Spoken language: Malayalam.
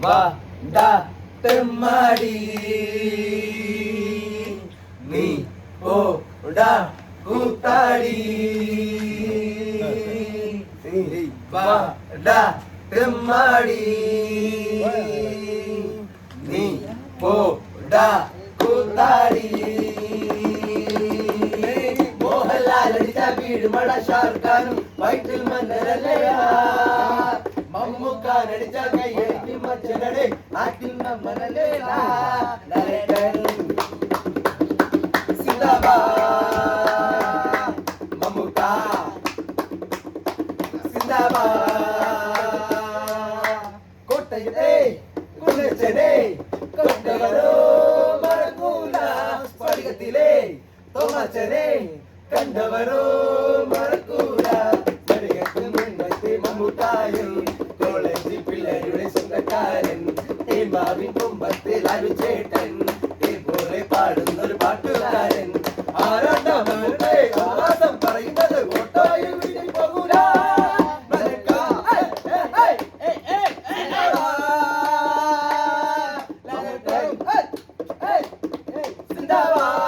വാടാ തെമ്മാടി നീ പോടാ കൂത്താടി വാടാ തെമ്മാടി നീ പോടാ കൂത്താടി മോഹൻലാൽ അടിച്ച വീടുമഴ ഷാർഖാനും വയറ്റിൽ മന്നരല്ലയാ മമ്മൂക്കാൻ അടിച്ച കയ്യേറ്റി മച്ചനടെ നാട്ടിൽ നമ്മനല്ലേലാ സിന്ദാബാദ് മമ്മൂക്ക സിന്ദാബാദ് കോട്ടയിലെ കുലച്ചനെ കൊണ്ടവരോ മറക്കൂല സ്ഫടികത്തിലെ തോമച്ചനെ കണ്ടവരോ മറക്കൂല സ്ഫടികത്തിൽ മുന്നത്തെ മമ്മൂട്ടായും കോളേജിൽ പിള്ളേരുടെ സ്വന്തക്കാരൻ തേമാവിൻ കുമ്പത്തിൽ അരുചേട്ടൻ പോലെ പാടുന്നൊരു പാട്ടുകാരൻ ആരാണ്ടാം മമ്മൂട്ടെ ആവാസം പറയുന്നത് ഓട്ടോയിൽ വീട്ടിൽ പോകൂല സിന്ദാബാദ്